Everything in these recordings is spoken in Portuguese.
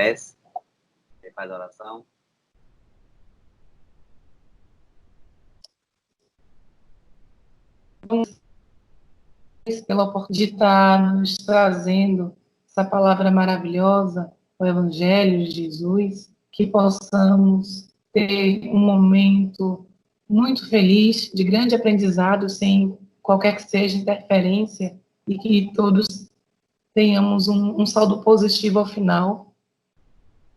prece, você faz a oração. Pela oportunidade de estar nos trazendo essa palavra maravilhosa, o Evangelho de Jesus, que possamos ter um momento muito feliz, de grande aprendizado, sem qualquer que seja interferência, e que todos tenhamos um saldo positivo ao final,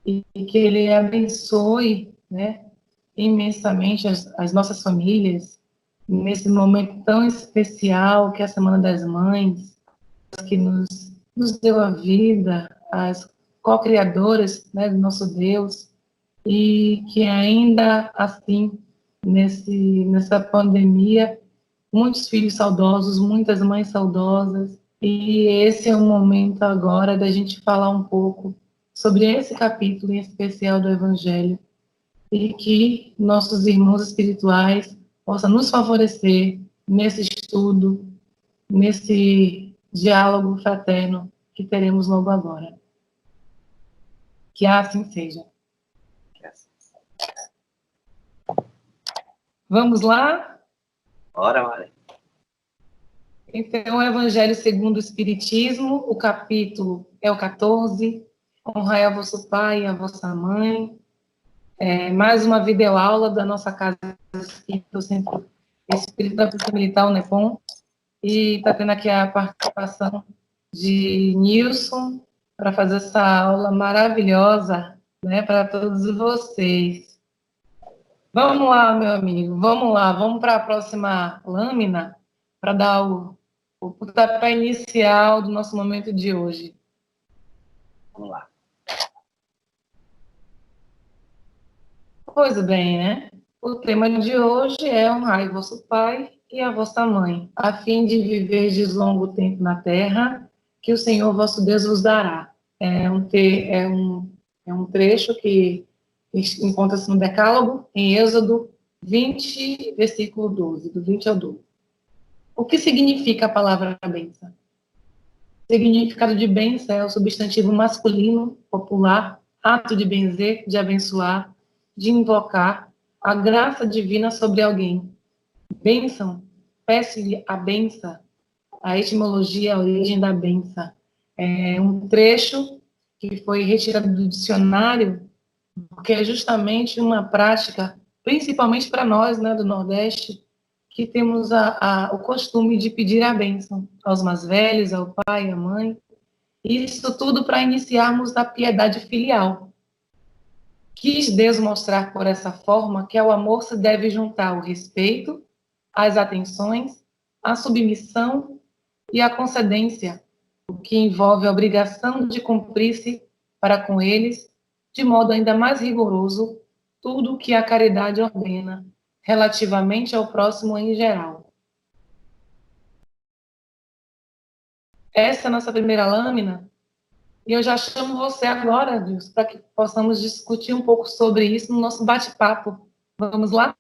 e que Ele abençoe, né, imensamente as nossas famílias, nesse momento tão especial que é a Semana das Mães, que nos deu a vida, as co-criadoras, né, do nosso Deus, e que ainda assim, nessa pandemia, muitos filhos saudosos, muitas mães saudosas, e esse é o momento agora da gente falar um pouco sobre esse capítulo em especial do Evangelho, e que nossos irmãos espirituais possam nos favorecer nesse estudo, nesse diálogo fraterno que teremos logo agora. Que assim seja. Vamos lá? Bora, Mari. Então, o Evangelho segundo o Espiritismo, o capítulo é o 14, honrai a vosso pai e a vossa mãe. Mais uma videoaula da nossa casa do Centro Espírito da Polícia Militar, o NEPOM, e está tendo aqui a participação de Nilson para fazer essa aula maravilhosa, né, para todos vocês. Vamos lá, meu amigo, vamos lá, vamos para a próxima lâmina para dar o pontapé inicial do nosso momento de hoje. Vamos lá. Pois bem, né? O tema de hoje é honrai vosso pai e a vossa mãe, a fim de viverdes longo tempo na terra, que o Senhor vosso Deus vos dará. É um trecho que encontra-se no Decálogo, em Êxodo 20, versículo 12, do 20 ao 12. O que significa a palavra bênção? O significado de bênção é o substantivo masculino, popular, ato de benzer, de abençoar, de invocar a graça divina sobre alguém. Bênção, peço-lhe a benção, a etimologia, a origem da benção. É um trecho que foi retirado do dicionário, porque é justamente uma prática, principalmente para nós, né, do Nordeste, que temos o costume de pedir a bênção aos mais velhos, ao pai, à mãe. Isso tudo para iniciarmos a piedade filial. Quis Deus mostrar por essa forma que ao amor se deve juntar o respeito, as atenções, a submissão e a concedência, o que envolve a obrigação de cumprir-se para com eles, de modo ainda mais rigoroso, tudo o que a caridade ordena, relativamente ao próximo em geral. Essa é a nossa primeira lâmina, e eu já chamo você agora, Deus, para que possamos discutir um pouco sobre isso no nosso bate-papo. Vamos lá?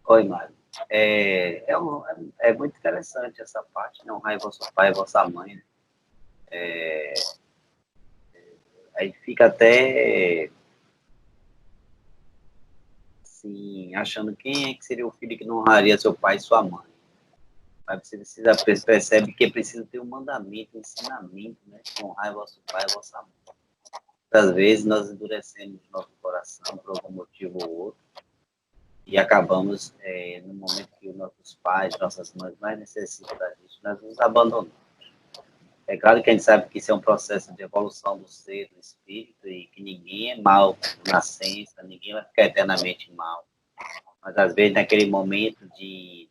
Oi, Mari. É muito interessante essa parte, né? Honrai vosso pai e vossa mãe. Né? Aí fica até assim, achando quem é que seria o filho que não honraria seu pai e sua mãe. Mas você percebe que é preciso ter um mandamento, um ensinamento, né? Honrai vosso pai e vossa mãe. Muitas vezes nós endurecemos nosso coração por algum motivo ou outro e acabamos, no momento que os nossos pais, nossas mães mais necessitam da gente, nós nos abandonamos. É claro que a gente sabe que isso é um processo de evolução do ser, do espírito, e que ninguém é mal por nascença, ninguém vai ficar eternamente mal. Mas, às vezes, naquele momento de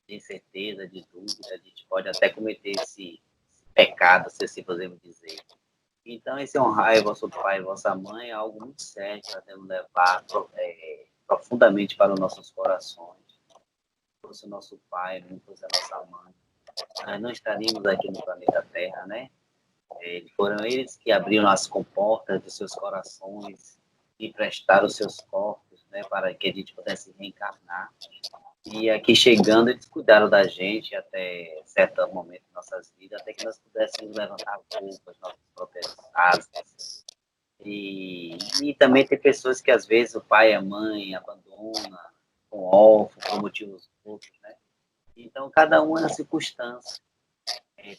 incerteza, de dúvida, a gente pode até cometer esse pecado, se assim podemos dizer. Então, esse honrar vosso pai e vossa mãe é algo muito sério que nós temos que levar profundamente para os nossos corações. Se fosse o nosso pai, não fosse a nossa mãe, nós não estaríamos aqui no planeta Terra, né? Foram eles que abriram as comportas dos seus corações e prestaram os seus corpos, né, para que a gente pudesse reencarnar. E aqui chegando, eles cuidaram da gente até certo momento de nossas vidas, até que nós pudéssemos levantar voo com as nossas próprias asas. E também tem pessoas que, às vezes, o pai e a mãe abandonam, com órfão, por motivos outros, né? Então, cada um é uma circunstância.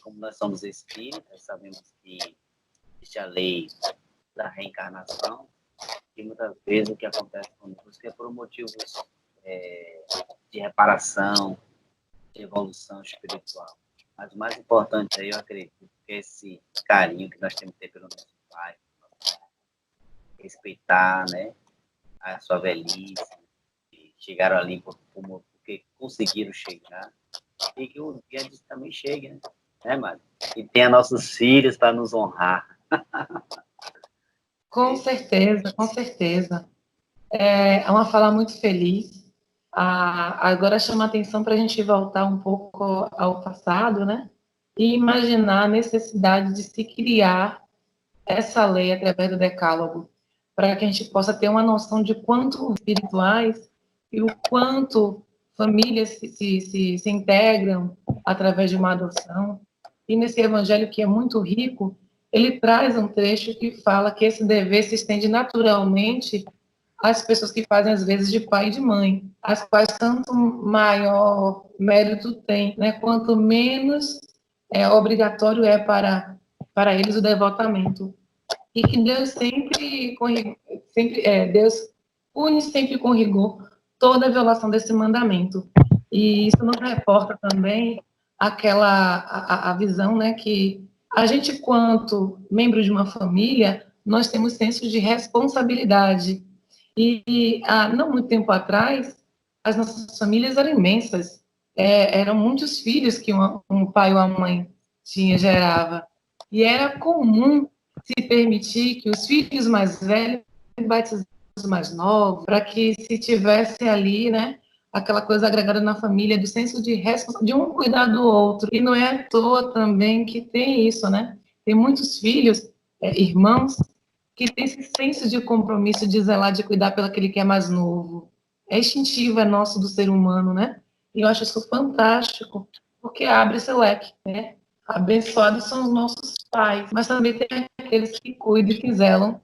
Como nós somos espíritas, sabemos que existe a lei da reencarnação, e muitas vezes o que acontece conosco é por motivos de reparação, de evolução espiritual. Mas o mais importante aí, eu acredito, é esse carinho que nós temos que ter pelo nosso pai, respeitar, né, a sua velhice, e chegaram ali porque conseguiram chegar, e que o dia disso também chegue, né, Mário? E tenha nossos filhos para nos honrar. Com certeza, com certeza. É uma fala muito feliz. Agora chama atenção para a gente voltar um pouco ao passado, né? E imaginar a necessidade de se criar essa lei através do decálogo, para que a gente possa ter uma noção de quanto espirituais e o quanto famílias se integram através de uma adoção. E nesse evangelho que é muito rico, ele traz um trecho que fala que esse dever se estende naturalmente às pessoas que fazem as vezes de pai e de mãe, as quais tanto maior mérito têm, né, quanto menos obrigatório é para eles o devotamento. E que Deus Deus pune sempre com rigor toda a violação desse mandamento. E isso nos reporta também a visão, né, que a gente, quanto membro de uma família, nós temos senso de responsabilidade. E há não muito tempo atrás, as nossas famílias eram imensas. Eram muitos filhos que um pai ou uma mãe gerava. E era comum se permitir que os filhos mais velhos batizassem os mais novos, para que se tivesse ali, né, aquela coisa agregada na família, do senso de responsabilidade, de um cuidar do outro. E não é à toa também que tem isso, né? Tem muitos filhos, irmãos, que têm esse senso de compromisso, de zelar, de cuidar pelo aquele que é mais novo. É instintivo, é nosso do ser humano, né? E eu acho isso fantástico, porque abre esse leque, né? Abençoados são os nossos pais, mas também tem aqueles que cuidam e que zelam,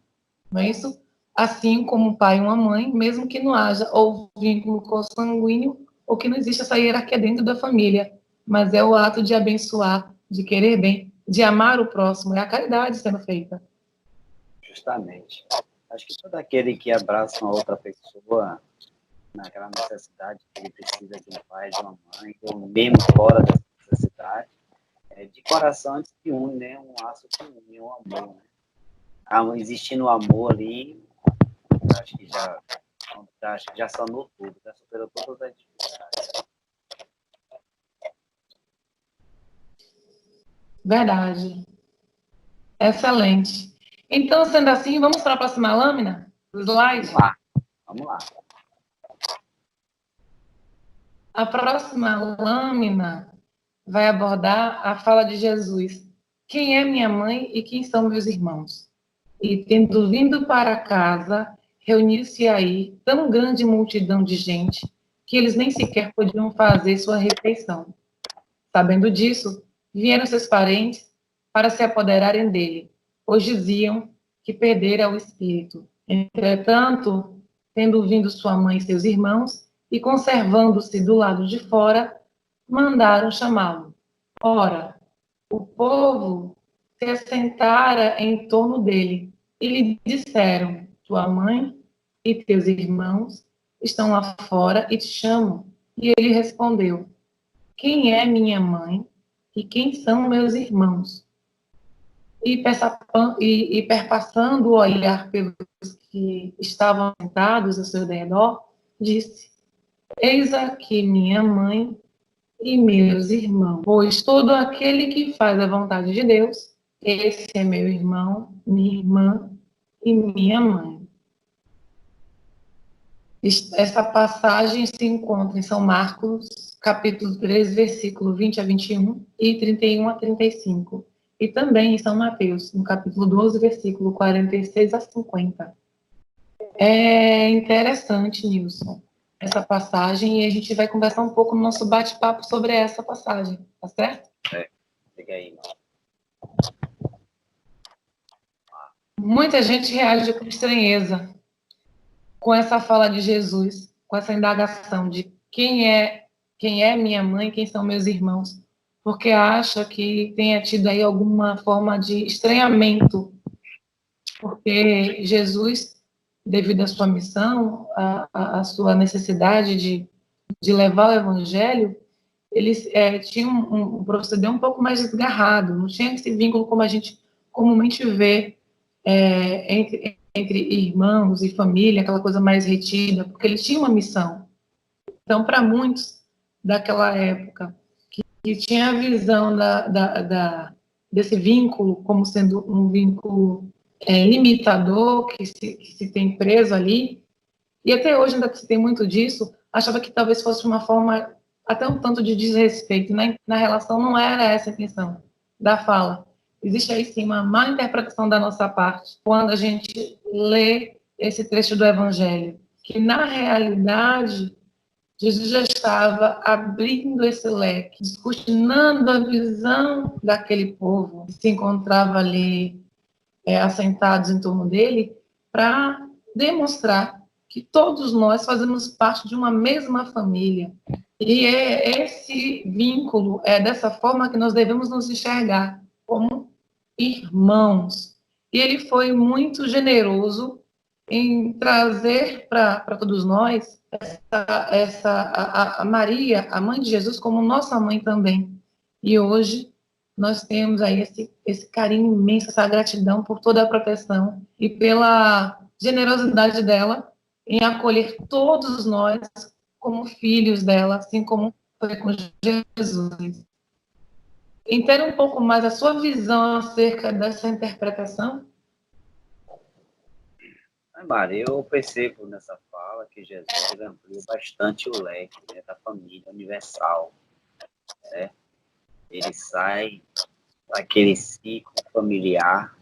não é isso? Assim como um pai e uma mãe, mesmo que não haja ou vínculo consanguíneo, ou que não exista essa hierarquia dentro da família, mas é o ato de abençoar, de querer bem, de amar o próximo, é a caridade sendo feita. Justamente. Acho que todo aquele que abraça uma outra pessoa naquela necessidade que ele precisa de um pai, de uma mãe, ou mesmo fora dessa necessidade, de coração se une, né? Um laço que une, um amor, né? Existindo o amor ali, acho que já sanou tudo, já superou todas as dificuldades. Verdade. Excelente. Então, sendo assim, vamos para a próxima lâmina? O slide? Vamos lá. A próxima lâmina vai abordar a fala de Jesus. Quem é minha mãe e quem são meus irmãos? E tendo vindo para casa, reuniu-se aí tão grande multidão de gente que eles nem sequer podiam fazer sua refeição. Sabendo disso, vieram seus parentes para se apoderarem dele, pois diziam que perdera o espírito. Entretanto, tendo vindo sua mãe e seus irmãos, e conservando-se do lado de fora, mandaram chamá-lo. Ora, o povo se assentara em torno dele e lhe disseram: tua mãe e teus irmãos estão lá fora e te chamam. E ele respondeu: quem é minha mãe e quem são meus irmãos? E perpassando o olhar pelos que estavam sentados ao seu redor, disse: eis aqui minha mãe e meus irmãos, pois todo aquele que faz a vontade de Deus, esse é meu irmão, minha irmã e minha mãe. Essa passagem se encontra em São Marcos, capítulo 3, versículo 20 a 21 e 31 a 35. E também em São Mateus, no capítulo 12, versículo 46 a 50. É interessante, Nilson, essa passagem e a gente vai conversar um pouco no nosso bate-papo sobre essa passagem, tá certo? Fica aí. Muita gente reage com estranheza com essa fala de Jesus, com essa indagação de quem é minha mãe, quem são meus irmãos, porque acha que tenha tido aí alguma forma de estranhamento, porque Jesus, devido à sua missão, à sua necessidade de levar o evangelho, eles tinham um proceder um pouco mais desgarrado, não tinha esse vínculo como a gente comumente vê entre irmãos e família, aquela coisa mais retida, porque eles tinham uma missão. Então, para muitos daquela época, que tinha a visão desse vínculo como sendo um vínculo limitador, que se tem preso ali, e até hoje ainda se tem muito disso, achava que talvez fosse uma forma até um tanto de desrespeito. Na relação não era essa a intenção da fala. Existe aí sim uma má interpretação da nossa parte quando a gente lê esse trecho do Evangelho, que na realidade Jesus já estava abrindo esse leque, descortinando a visão daquele povo que se encontrava ali assentados em torno dele, para demonstrar que todos nós fazemos parte de uma mesma família. E é esse vínculo, é dessa forma que nós devemos nos enxergar, como irmãos. E ele foi muito generoso em trazer para todos nós a Maria, a mãe de Jesus, como nossa mãe também. E hoje nós temos aí esse carinho imenso, essa gratidão por toda a proteção e pela generosidade dela em acolher todos nós como filhos dela, assim como foi com Jesus. Entenda um pouco mais a sua visão acerca dessa interpretação. Mari, eu percebo nessa fala que Jesus ampliou bastante o leque, né, da família universal, né? Ele sai daquele ciclo familiar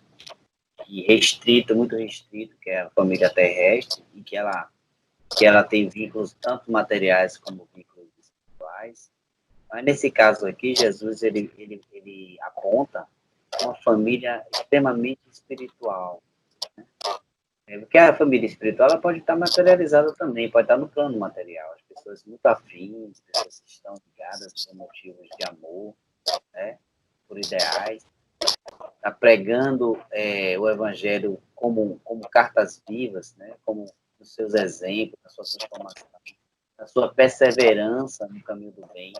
restrito, muito restrito, que é a família terrestre, e que ela tem vínculos tanto materiais como vínculos espirituais. Mas nesse caso aqui, Jesus ele aponta uma família extremamente espiritual, né? Porque a família espiritual ela pode estar materializada também, pode estar no plano material. As pessoas muito afins, pessoas que estão ligadas por motivos de amor, né, por ideais, está pregando o evangelho como cartas vivas, né, como os seus exemplos, a sua transformação, a sua perseverança no caminho do bem.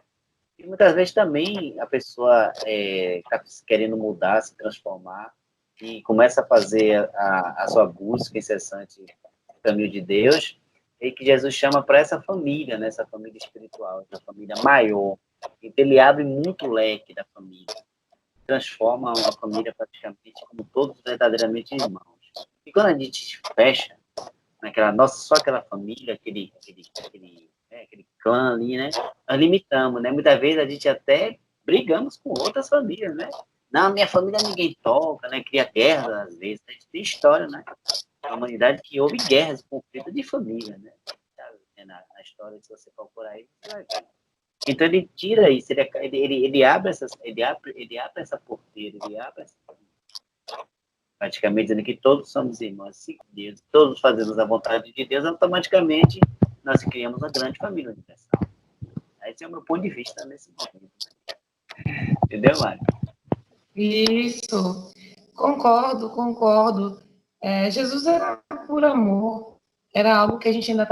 E muitas vezes também a pessoa está querendo mudar, se transformar, e começa a fazer a sua busca incessante no caminho de Deus, e que Jesus chama para essa família, né, essa família espiritual, essa família maior. Então ele abre muito o leque da família, transforma uma família praticamente como todos verdadeiramente irmãos. E quando a gente fecha naquela nossa, só aquela família, aquele clã ali, né, nós limitamos, né? Muitas vezes a gente até brigamos com outras famílias, né? Não, minha família ninguém toca, né? Cria guerras, às vezes. A gente tem história, né? A humanidade que houve guerras, conflitos de família, né? Na história, se você procurar aí, você vai ver. Então ele tira isso, ele abre essa porteira, ele abre essa, praticamente dizendo que todos somos irmãos de Deus, todos fazemos a vontade de Deus, automaticamente nós criamos uma grande família universal. Esse é o meu ponto de vista nesse momento. Entendeu, Mário? Isso, concordo. Jesus era por amor, era algo que a gente ainda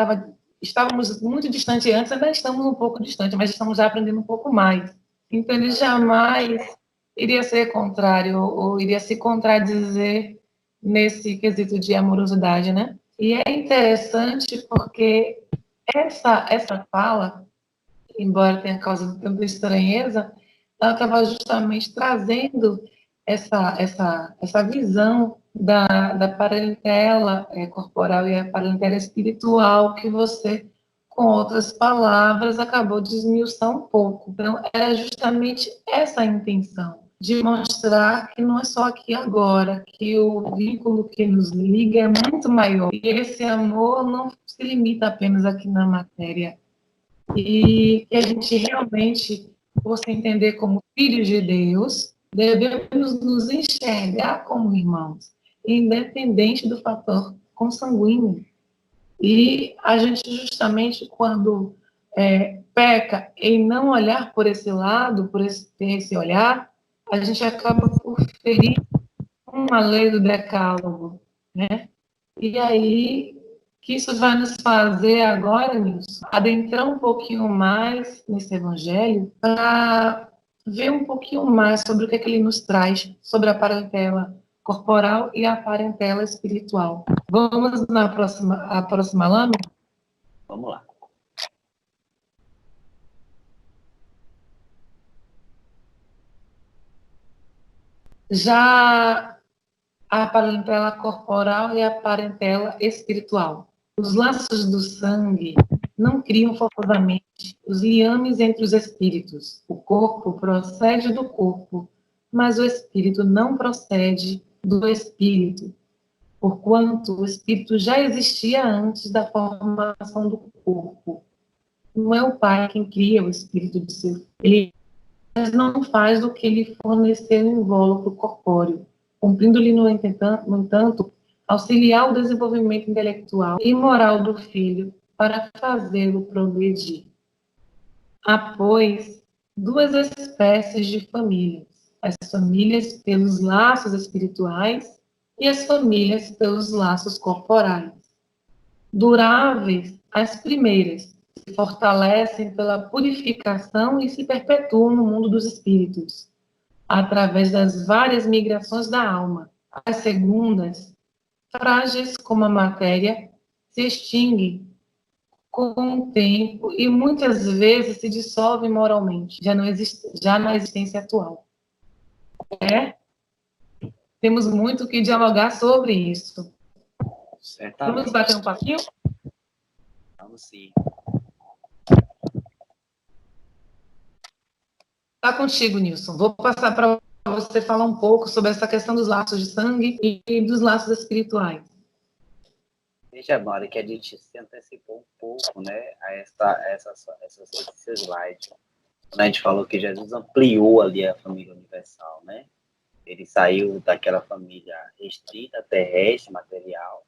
estávamos muito distante antes, ainda estamos um pouco distante, mas estamos já aprendendo um pouco mais. Então, ele jamais iria ser contrário ou iria se contradizer nesse quesito de amorosidade, né? E é interessante porque essa fala, embora tenha causado tanta estranheza, ela estava justamente trazendo essa visão da parentela corporal e a parentela espiritual que você, com outras palavras, acabou de esmiuçar um pouco. Então, era justamente essa a intenção. de mostrar que não é só aqui e agora, que o vínculo que nos liga é muito maior. E esse amor não se limita apenas aqui na matéria. E que a gente realmente possa entender como filhos de Deus, devemos nos enxergar como irmãos, independente do fator consanguíneo. E a gente, justamente, quando peca em não olhar por esse lado, ter esse olhar, a gente acaba por ferir uma lei do decálogo, né? E aí, que isso vai nos fazer agora, Nilson, adentrar um pouquinho mais nesse evangelho para ver um pouquinho mais sobre o que, é que ele nos traz sobre a parentela corporal e a parentela espiritual. Vamos na próxima lâmina? Vamos lá. Já a parentela corporal e a parentela espiritual. Os laços do sangue não criam forçosamente os liames entre os espíritos. O corpo procede do corpo, mas o espírito não procede do espírito, porquanto o espírito já existia antes da formação do corpo. Não é o pai quem cria o espírito de seu filho. Ele não faz do que lhe forneceu o invólucro corpóreo, cumprindo-lhe, no entanto, auxiliar o desenvolvimento intelectual e moral do filho para fazê-lo progredir. Há, pois, duas espécies de famílias: as famílias pelos laços espirituais e as famílias pelos laços corporais. Duráveis, as primeiras, se fortalecem pela purificação e se perpetuam no mundo dos espíritos, através das várias migrações da alma. As segundas, frágeis como a matéria, se extinguem com o tempo e muitas vezes se dissolvem moralmente, já na existência atual. Temos muito o que dialogar sobre isso. Certamente. Vamos bater um papinho? Vamos sim. Está contigo, Nilson. Vou passar para você falar um pouco sobre essa questão dos laços de sangue e dos laços espirituais. Veja, Mari, que a gente se antecipou um pouco, né, a esse slide. Quando a gente falou que Jesus ampliou ali a família universal, né? Ele saiu daquela família restrita, terrestre, material,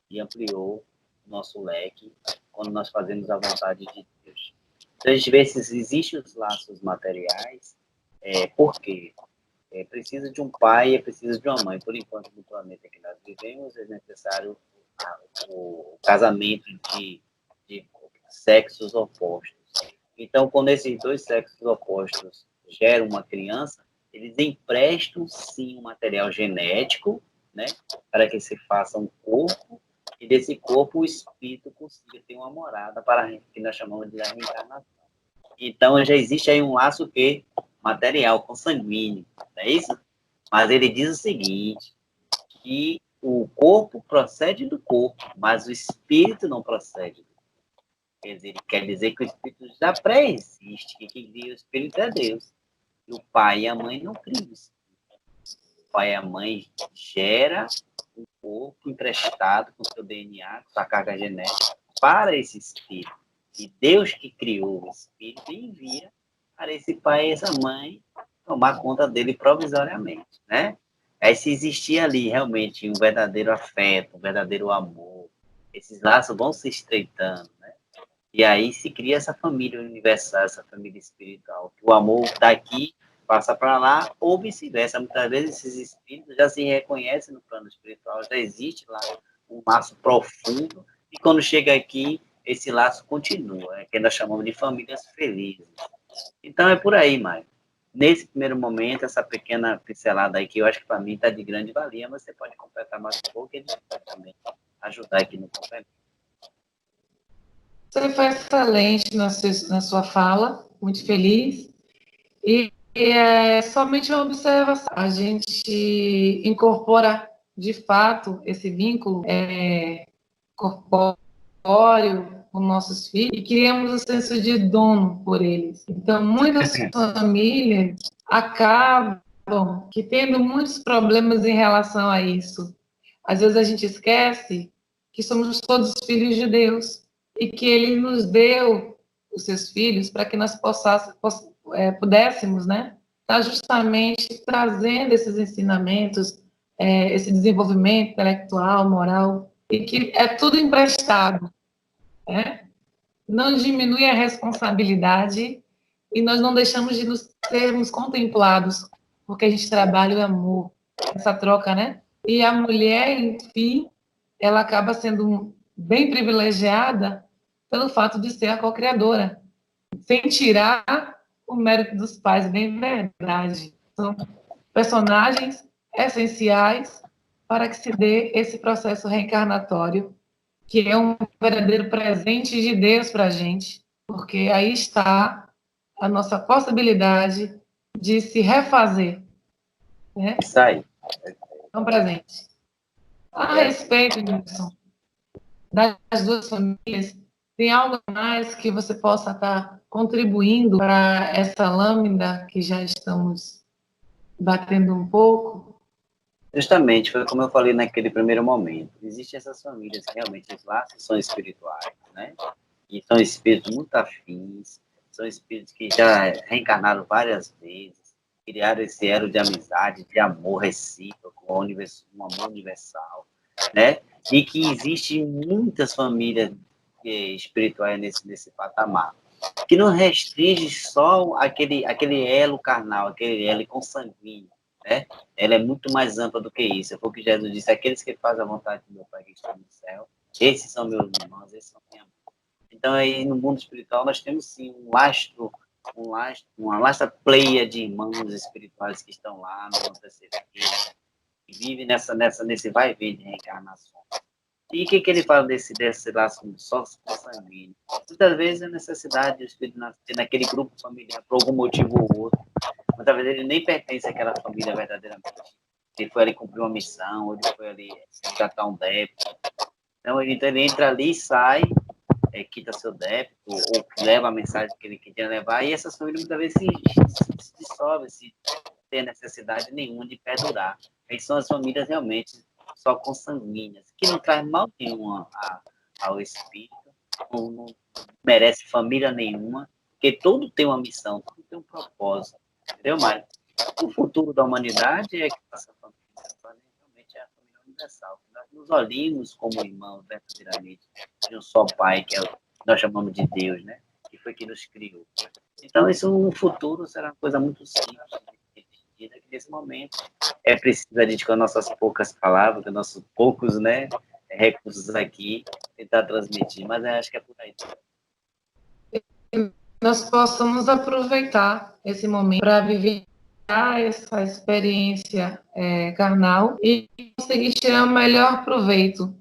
e ampliou o nosso leque quando nós fazemos a vontade de Deus. Então, a gente vê se existem os laços materiais, por quê? Precisa de um pai e precisa de uma mãe. Por enquanto, no planeta que nós vivemos, é necessário o casamento de sexos opostos. Então, quando esses dois sexos opostos geram uma criança, eles emprestam, sim, um material genético, né, para que se faça um corpo, e desse corpo o espírito consiga ter uma morada para que nós chamamos de reencarnação. Então, já existe aí um laço que material, consanguíneo, não é isso? Mas ele diz o seguinte, que o corpo procede do corpo, mas o espírito não procede. Quer dizer, ele quer dizer que o espírito já pré-existe, que quem cria o espírito é Deus. E o pai e a mãe não criam o espírito. O pai e a mãe gera um corpo emprestado com seu DNA, com sua carga genética, para esse espírito. E Deus que criou o espírito envia para esse pai e essa mãe tomar conta dele provisoriamente, né? Aí se existir ali realmente um verdadeiro afeto, um verdadeiro amor, esses laços vão se estreitando, né? E aí se cria essa família universal, essa família espiritual. O amor está aqui, passa para lá, ou vice-versa. Muitas vezes esses espíritos já se reconhecem no plano espiritual, já existe lá um laço profundo, e quando chega aqui, esse laço continua, que nós chamamos de famílias felizes. Então é por aí, Mário. Nesse primeiro momento, essa pequena pincelada aí, que eu acho que para mim está de grande valia, mas você pode completar mais um pouco, e a gente pode também ajudar aqui no complemento. Você foi excelente na sua fala, muito feliz. E é somente uma observação. A gente incorpora, de fato, esse vínculo corpóreo com nossos filhos e criamos o senso de dono por eles. Então, muitas famílias acabam Bom, que tendo muitos problemas em relação a isso. Às vezes a gente esquece que somos todos filhos de Deus e que Ele nos deu os seus filhos para que nós pudéssemos, né, estar justamente trazendo esses ensinamentos, esse desenvolvimento intelectual, moral, e que é tudo emprestado, né? Não diminui a responsabilidade e nós não deixamos de nos sermos contemplados, porque a gente trabalha o amor, essa troca, né? E a mulher, enfim, ela acaba sendo bem privilegiada pelo fato de ser a co-criadora, sem tirar o mérito dos pais, bem verdade. São personagens essenciais para que se dê esse processo reencarnatório, que é um verdadeiro presente de Deus para a gente, porque aí está a nossa possibilidade de se refazer, né? Isso aí. É um presente. A respeito, Nilson, das duas famílias, tem algo mais que você possa estar contribuindo para essa lâmina que já estamos batendo um pouco? Justamente, foi como eu falei naquele primeiro momento. Existem essas famílias que realmente os laços são espirituais, né? E são espíritos muito afins, são espíritos que já reencarnaram várias vezes, criaram esse elo de amizade, de amor recíproco, um amor universal, né? E que existem muitas famílias espirituais nesse patamar, que não restringe só aquele elo carnal, aquele elo consanguíneo, né? Ela é muito mais ampla do que isso. Foi o que Jesus disse: aqueles que fazem a vontade do meu Pai que está no céu, esses são meus irmãos, esses são minha mãe. Então, aí no mundo espiritual, nós temos sim uma lasta pleia de irmãos espirituais que estão lá no terceira vida, que vivem nesse vai e vem de reencarnação. E o que ele fala desse laço só sanguíneo? Muitas vezes a necessidade do espírito nascer naquele grupo familiar por algum motivo ou outro. Muitas vezes ele nem pertence àquela família verdadeiramente. Ele foi ali cumprir uma missão, ou ele foi ali resgatar um débito. Então ele entra ali e sai, quita seu débito, ou leva a mensagem que ele queria levar, e essas famílias muitas vezes se dissolvem, se tem necessidade nenhuma de perdurar. Aí são as famílias realmente só consanguíneas, que não traz mal nenhum ao espírito, não merece família nenhuma, porque tudo tem uma missão, tudo tem um propósito, entendeu, Mário? O futuro da humanidade é que essa família realmente é a família universal, que nós nos olhamos como irmãos verdadeiramente, de um só Pai, que nós chamamos de Deus, né? Que foi que nos criou. Então, isso no futuro será uma coisa muito simples, que nesse momento é preciso a gente, com as nossas poucas palavras, com os nossos poucos, né, recursos aqui, tentar transmitir, mas eu acho que é por aí. Nós possamos aproveitar esse momento para viver essa experiência carnal e conseguir tirar o melhor proveito.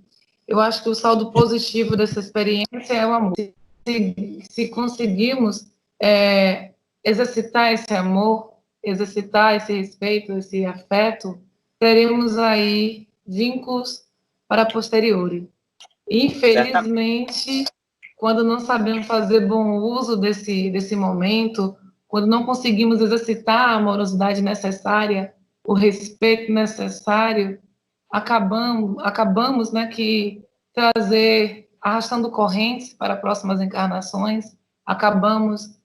Eu acho que o saldo positivo dessa experiência é o amor. Se conseguirmos exercitar esse amor, exercitar esse respeito, esse afeto, teremos aí vínculos para posteriori. Infelizmente, quando não sabemos fazer bom uso desse momento, quando não conseguimos exercitar a amorosidade necessária, o respeito necessário, acabamos, né, que arrastando correntes para próximas encarnações, acabamos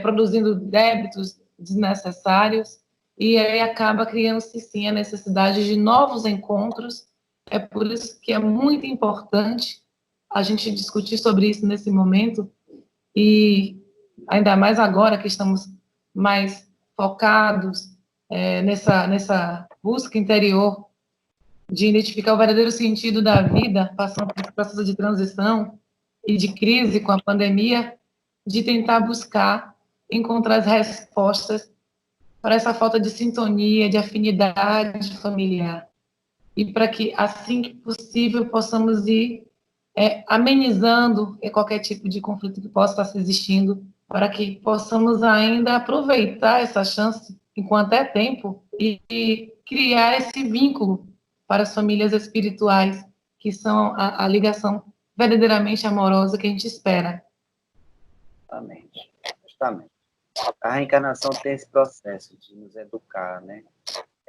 produzindo débitos desnecessários, e aí acaba criando-se, sim, a necessidade de novos encontros. É por isso que é muito importante a gente discutir sobre isso nesse momento, e ainda mais agora que estamos mais focados nessa busca interior de identificar o verdadeiro sentido da vida, passando por esse processo de transição e de crise com a pandemia, de tentar buscar encontrar as respostas para essa falta de sintonia, de afinidade familiar, e para que, assim que possível, possamos ir amenizando qualquer tipo de conflito que possa estar existindo, para que possamos ainda aproveitar essa chance, enquanto é tempo, e criar esse vínculo para as famílias espirituais, que são a ligação verdadeiramente amorosa que a gente espera. Justamente. Justamente. A reencarnação tem esse processo de nos educar, né?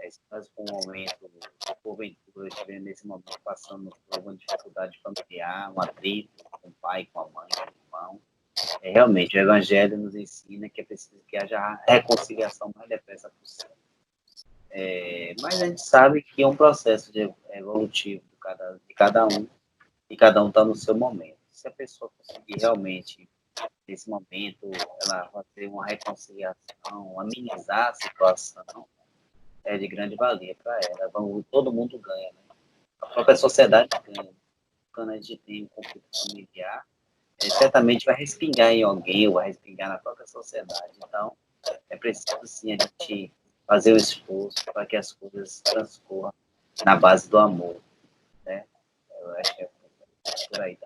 Se nós, por um momento, porventura, estivermos nesse momento passando por alguma dificuldade familiar, um atrito com o pai, com a mãe, com o irmão, realmente, o Evangelho nos ensina que é preciso que haja reconciliação mais depressa possível. Mas a gente sabe que é um processo evolutivo de cada um, e cada um está no seu momento. Se a pessoa conseguir realmente, nesse momento, ela fazer uma reconciliação, amenizar a situação, é de grande valia para ela. Todo mundo ganha, né? A própria sociedade ganha. Quando a gente tem um conflito familiar, certamente vai respingar em alguém, ou vai respingar na própria sociedade. Então, é preciso, sim, a gente fazer o esforço para que as coisas transcorram na base do amor, né? Eu acho que é por aí.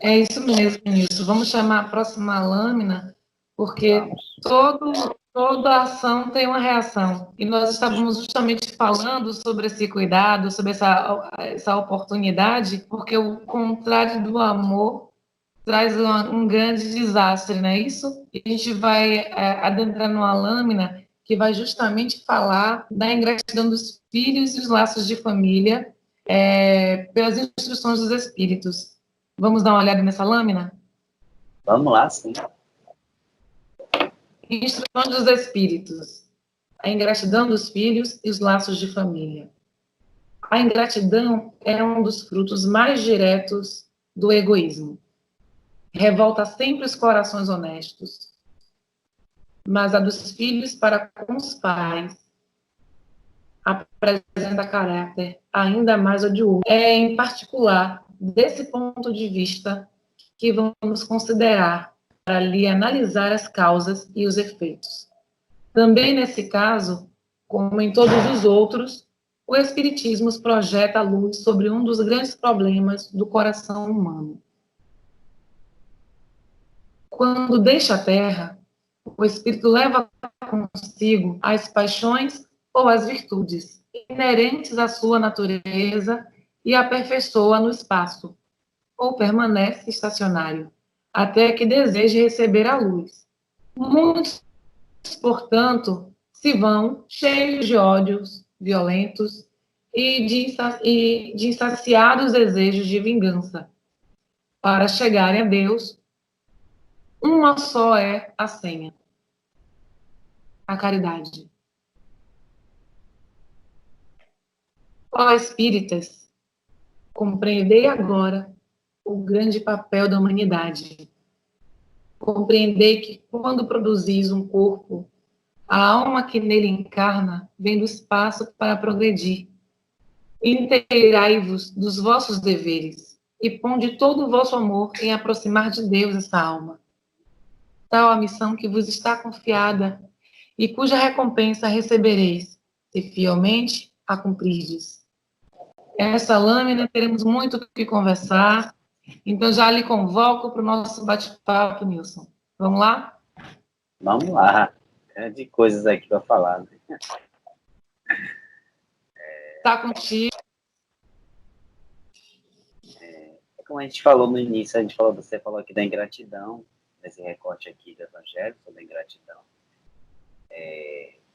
É isso mesmo, Nilson. Vamos chamar a próxima lâmina, porque toda ação tem uma reação. E nós estávamos justamente falando sobre esse cuidado, sobre essa oportunidade, porque o contrário do amor traz um grande desastre, não é isso? E a gente vai adentrar numa lâmina que vai justamente falar da ingratidão dos filhos e os laços de família pelas instruções dos espíritos. Vamos dar uma olhada nessa lâmina? Vamos lá, sim. Instruções dos espíritos. A ingratidão dos filhos e os laços de família. A ingratidão é um dos frutos mais diretos do egoísmo. Revolta sempre os corações honestos, mas a dos filhos para com os pais apresenta caráter ainda mais odioso. É, em particular, desse ponto de vista que vamos considerar para lhe analisar as causas e os efeitos. Também nesse caso, como em todos os outros, o Espiritismo projeta a luz sobre um dos grandes problemas do coração humano. Quando deixa a Terra, o Espírito leva consigo as paixões ou as virtudes inerentes à sua natureza e aperfeiçoa no espaço, ou permanece estacionário, até que deseje receber a luz. Muitos, portanto, se vão cheios de ódios violentos e de insaciados desejos de vingança. Para chegarem a Deus, uma só é a senha: a caridade. Ó espíritas, compreendei agora o grande papel da humanidade. Compreendei que quando produzis um corpo, a alma que nele encarna vem do espaço para progredir. Inteirai-vos dos vossos deveres e ponde todo o vosso amor em aproximar de Deus essa alma. Tal a missão que vos está confiada e cuja recompensa recebereis, se fielmente a cumprirdes. Essa lâmina teremos muito o que conversar, então já lhe convoco para o nosso bate-papo, Nilson. Vamos lá? Vamos lá. De coisas aqui para falar. Né? Está contigo. Como a gente falou no início, você falou aqui da ingratidão, nesse recorte aqui do Evangelho, sobre a ingratidão.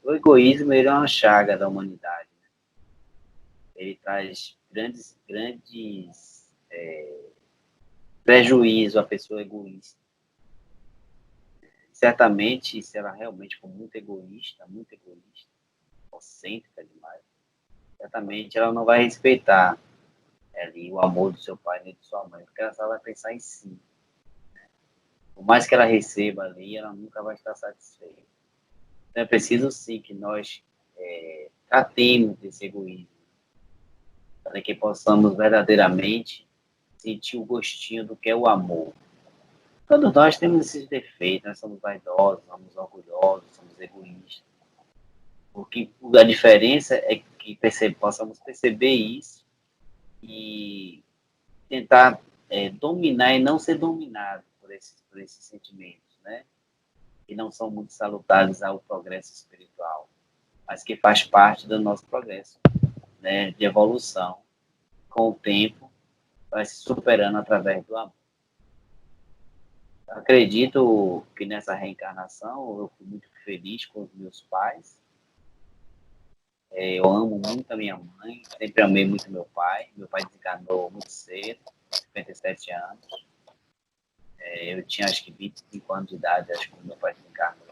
O egoísmo, ele é uma chaga da humanidade. Né? Ele traz grandes prejuízos à pessoa egoísta. Certamente, se ela realmente for muito egoísta, egocêntrica demais, certamente ela não vai respeitar ali o amor do seu pai nem de sua mãe, porque ela só vai pensar em si. Por mais que ela receba ali, ela nunca vai estar satisfeita. Então é preciso sim que nós tratemos desse egoísmo, para que possamos verdadeiramente sentir o gostinho do que é o amor. Todos nós temos esses defeitos, nós somos vaidosos, somos orgulhosos, somos egoístas. Porque a diferença é que possamos perceber isso e tentar dominar e não ser dominado por esses sentimentos, né? Que não são muito salutares ao progresso espiritual, mas que faz parte do nosso progresso, né? De evolução. Com o tempo, vai se superando através do amor. Acredito que nessa reencarnação eu fui muito feliz com os meus pais. Eu amo muito a minha mãe, sempre amei muito meu pai. Meu pai desencarnou muito cedo, 57 anos. Eu tinha acho que 25 anos de idade, acho que meu pai desencarnou.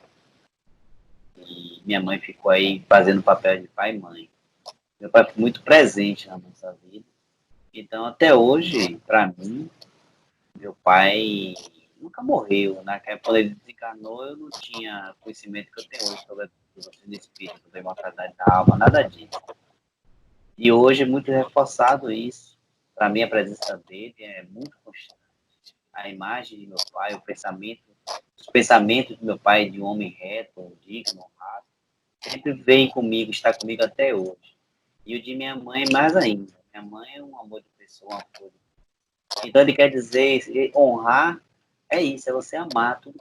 E minha mãe ficou aí fazendo papel de pai e mãe. Meu pai foi muito presente na nossa vida. Então, até hoje, para mim, meu pai nunca morreu. Naquela época, quando ele desencarnou, eu não tinha conhecimento que eu tenho hoje sobre a doutrina do espírito, sobre a imortalidade da alma, nada disso. E hoje é muito reforçado isso. Para mim, a presença dele é muito constante. A imagem de meu pai, o pensamento, os pensamentos do meu pai de um homem reto, digno, honrado, sempre vem comigo, está comigo até hoje. E o de minha mãe, mais ainda. Minha mãe é um amor de pessoa, uma coisa. Então, ele quer dizer, honrar é isso, é você amar tudo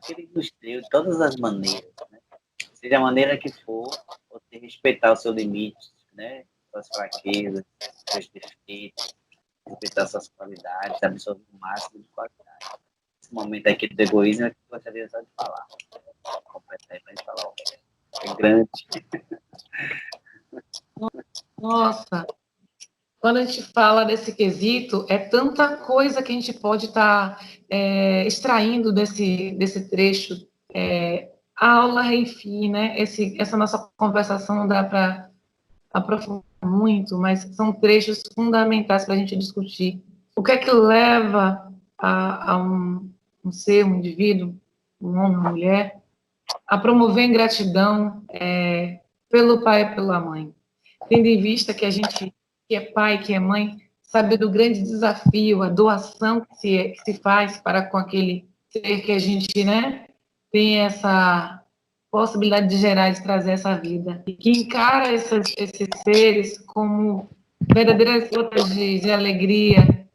que ele nos deu, de todas as maneiras, né? Seja a maneira que for, você respeitar o seu limite, né? Suas fraquezas, seus defeitos, respeitar suas qualidades, absorver o máximo de qualidade. Esse momento aqui do egoísmo é que eu gostaria só de falar. Completar aí para a gente falar, é grande. Nossa, quando a gente fala desse quesito, é tanta coisa que a gente pode estar extraindo desse trecho. A aula, enfim, né? Essa nossa conversação dá para aprofundar muito, mas são trechos fundamentais para a gente discutir. O que é que leva a um ser, um indivíduo, um homem, uma mulher, a promover ingratidão pelo pai e pela mãe? Tendo em vista que a gente, que é pai, que é mãe, sabe do grande desafio, a doação que se faz para com aquele ser que a gente, né, tem essa possibilidade de gerar, de trazer essa vida, e que encara esses seres como verdadeiras gotas de alegria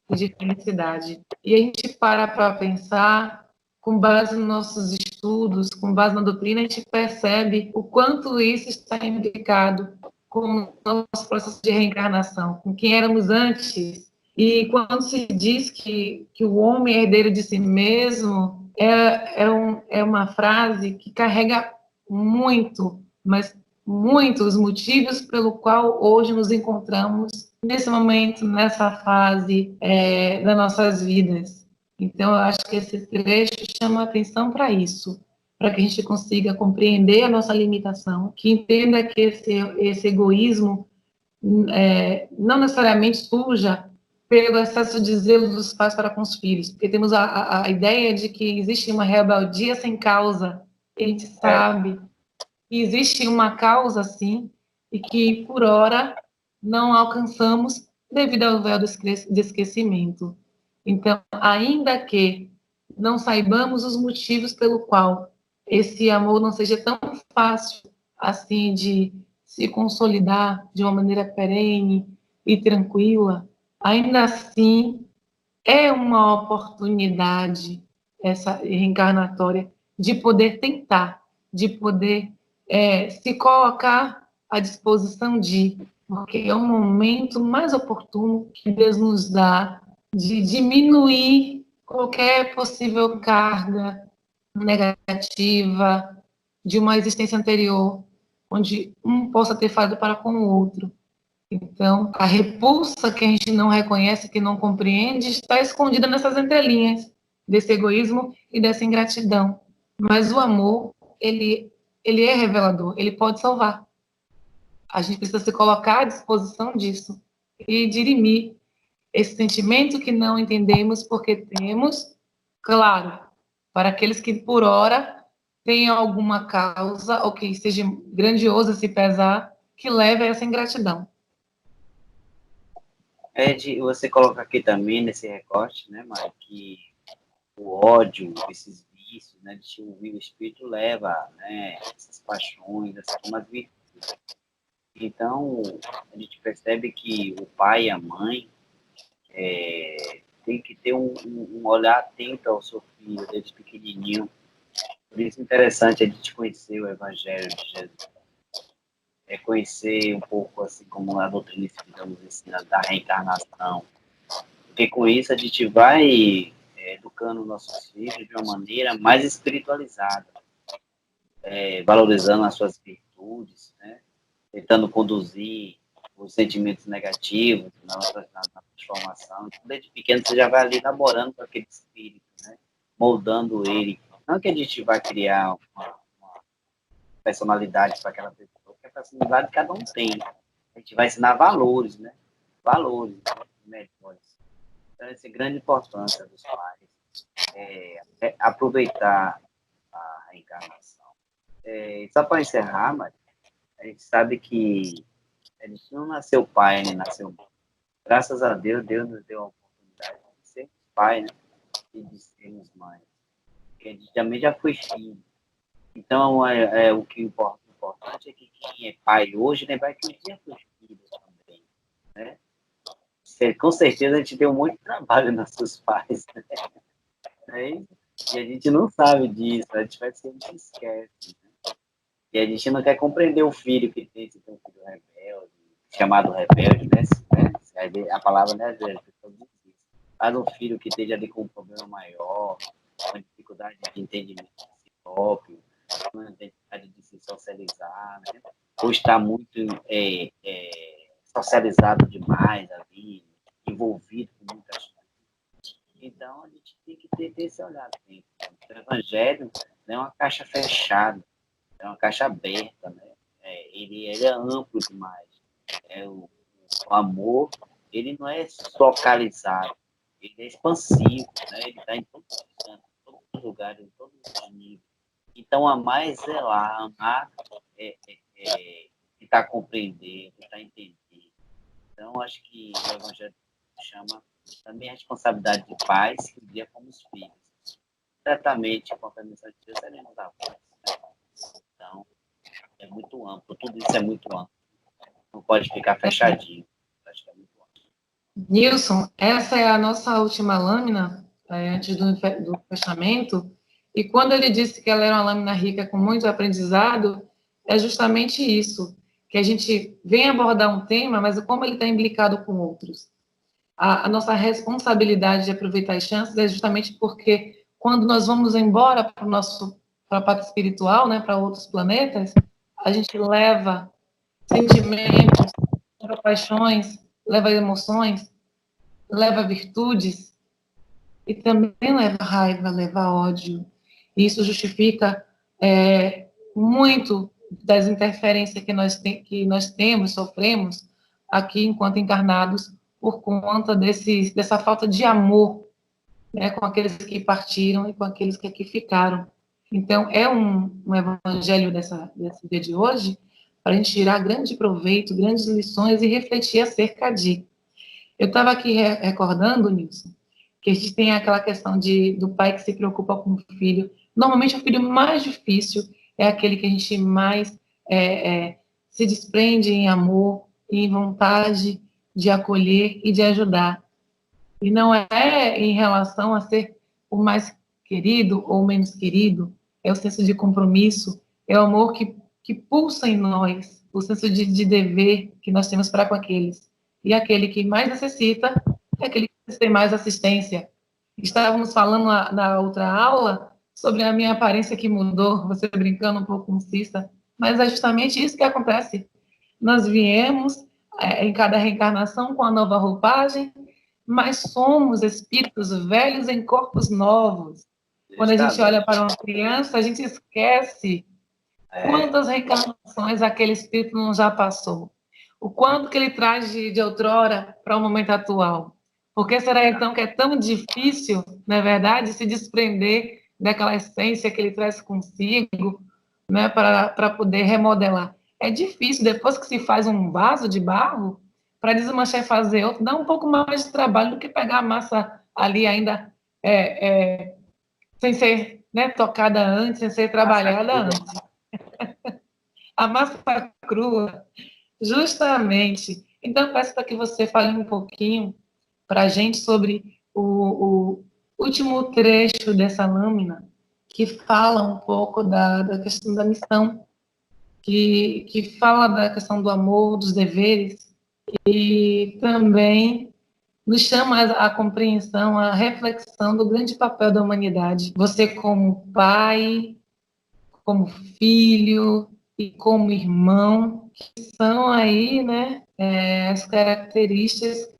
e de felicidade. E a gente para pensar, com base nos nossos estudos, com base na doutrina, a gente percebe o quanto isso está implicado com o nosso processo de reencarnação, com quem éramos antes. E quando se diz que o homem é herdeiro de si mesmo, é uma frase que carrega muito, mas muito os motivos pelo qual hoje nos encontramos nesse momento, nessa fase das nossas vidas. Então, eu acho que esse trecho chama atenção para isso, para que a gente consiga compreender a nossa limitação, que entenda que esse egoísmo não necessariamente surja pelo excesso de zelo dos pais para com os filhos, porque temos a ideia de que existe uma rebeldia sem causa, a gente sabe que existe uma causa, sim, e que, por hora, não alcançamos devido ao véu do esquecimento. Então, ainda que não saibamos os motivos pelo qual esse amor não seja tão fácil assim de se consolidar de uma maneira perene e tranquila, ainda assim é uma oportunidade essa reencarnatória de poder tentar, de poder se colocar à disposição porque é um momento mais oportuno que Deus nos dá de diminuir qualquer possível carga negativa de uma existência anterior, onde um possa ter falado para com o outro. Então, a repulsa que a gente não reconhece, que não compreende, está escondida nessas entrelinhas desse egoísmo e dessa ingratidão. Mas o amor, ele é revelador, ele pode salvar. A gente precisa se colocar à disposição disso e dirimir esse sentimento que não entendemos porque temos, claro, para aqueles que por hora têm alguma causa ou que seja grandioso esse pesar que leve a essa ingratidão. Você coloca aqui também nesse recorte, né, Mari, que o ódio, esses vícios, né, de o espírito leva, né, essas paixões, umas virtudes. Então, a gente percebe que o pai e a mãe tem que ter um olhar atento ao seu filho desde pequenininho. Por isso é interessante a gente conhecer o Evangelho de Jesus, conhecer um pouco, assim, como a doutrina espírita nos ensina, da reencarnação, porque com isso a gente vai educar educando nossos filhos de uma maneira mais espiritualizada, valorizando as suas virtudes, né? Tentando conduzir os sentimentos negativos na transformação. Então, desde pequeno você já vai ali elaborando com aquele espírito, né? Moldando ele. Não que a gente vai criar uma personalidade para aquela pessoa, porque a personalidade cada um tem. A gente vai ensinar valores, né? Valores melhores. Então, essa é a grande importância dos pais. Aproveitar a reencarnação. Só para encerrar, Maria, a gente sabe que a gente não nasceu pai, nem nasceu mãe. Graças a Deus, Deus nos deu a oportunidade de ser pai, né? E de sermos mãe. Porque a gente também já foi filho. Então, o que importante é que quem é pai hoje lembrar que um dia foi filho também, né? Com certeza a gente deu muito trabalho nos seus pais, né? E a gente não sabe disso, a gente vai sempre esquece, né? E a gente não quer compreender o filho que tem, se tem um filho rebelde, chamado rebelde, né? A palavra não é rebelde, mas um filho que esteja ali com um problema maior, uma dificuldade de entendimento de si próprio, uma dificuldade de se socializar, né? Ou está muito socializado demais ali, envolvido com muitas coisas. Então, a gente tem que ter esse olhar sempre. O Evangelho não é uma caixa fechada, é uma caixa aberta, né? Ele é amplo demais. O amor, ele não é localizado, ele é expansivo, né? Ele está em todos os cantos, em todos os lugares, em todos os níveis. Então, amar é zelar, amar tentar compreender, tentar entender. Então, acho que o Evangelho chama também a responsabilidade de pais que um dia fomos filhos. Certamente, com a permissão de Deus, seremos avós. Né? Então, é muito amplo, tudo isso é muito amplo. Não pode ficar fechadinho. Acho que é muito amplo. Nilson, essa é a nossa última lâmina, antes do fechamento, e quando ele disse que ela era uma lâmina rica com muito aprendizado, é justamente isso, que a gente vem abordar um tema, mas como ele está imbricado com outros. A nossa responsabilidade de aproveitar as chances é justamente porque quando nós vamos embora para a parte espiritual, né, para outros planetas, a gente leva sentimentos, leva paixões, leva emoções, leva virtudes e também leva raiva, leva ódio. Isso justifica muito das interferências que nós temos, sofremos aqui enquanto encarnados por conta dessa falta de amor, né, com aqueles que partiram e com aqueles que aqui ficaram. Então, é um evangelho desse dia de hoje para a gente tirar grande proveito, grandes lições e refletir acerca de. Eu estava aqui recordando, Nilson, que a gente tem aquela questão do pai que se preocupa com o filho. Normalmente, o filho mais difícil é aquele que a gente mais se desprende em amor, em vontade de acolher e de ajudar. E não é em relação a ser o mais querido ou menos querido, é o senso de compromisso, é o amor que pulsa em nós, o senso de dever que nós temos para com aqueles. E aquele que mais necessita é aquele que tem mais assistência. Estávamos falando na outra aula sobre a minha aparência que mudou, você brincando um pouco com Cissa, mas é justamente isso que acontece. Nós viemos em cada reencarnação com a nova roupagem, mas somos espíritos velhos em corpos novos. Quando a gente olha para uma criança, a gente esquece quantas reencarnações aquele espírito não já passou. O quanto que ele traz de outrora para o momento atual. Por que será, então, que é tão difícil, na verdade, se desprender daquela essência que ele traz consigo, né, para poder remodelar? É difícil, depois que se faz um vaso de barro, para desmanchar e fazer outro, dá um pouco mais de trabalho do que pegar a massa ali ainda sem ser, né, tocada antes, sem ser trabalhada antes. A massa crua, justamente. Então, peço para que você fale um pouquinho para a gente sobre o último trecho dessa lâmina, que fala um pouco da questão da missão, que fala da questão do amor, dos deveres, e também nos chama a compreensão, a reflexão do grande papel da humanidade. Você como pai, como filho e como irmão, que são aí, né, as características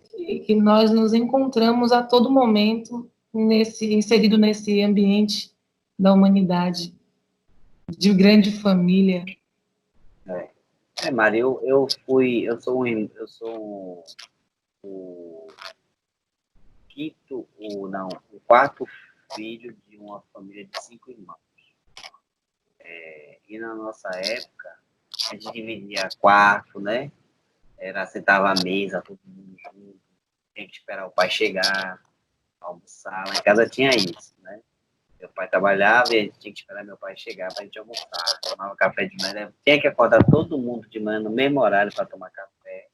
que nós nos encontramos a todo momento inserido nesse ambiente da humanidade, de grande família. Mari, eu sou o o quarto filho de uma família de 5 irmãos. E na nossa época, a gente dividia quarto, né? Sentava à mesa, todo mundo junto, tinha que esperar o pai chegar, almoçar. Lá em casa tinha isso, né? Meu pai trabalhava e a gente tinha que esperar meu pai chegar para a gente almoçar. Tomava café de manhã, tinha que acordar todo mundo de manhã no mesmo horário para tomar café.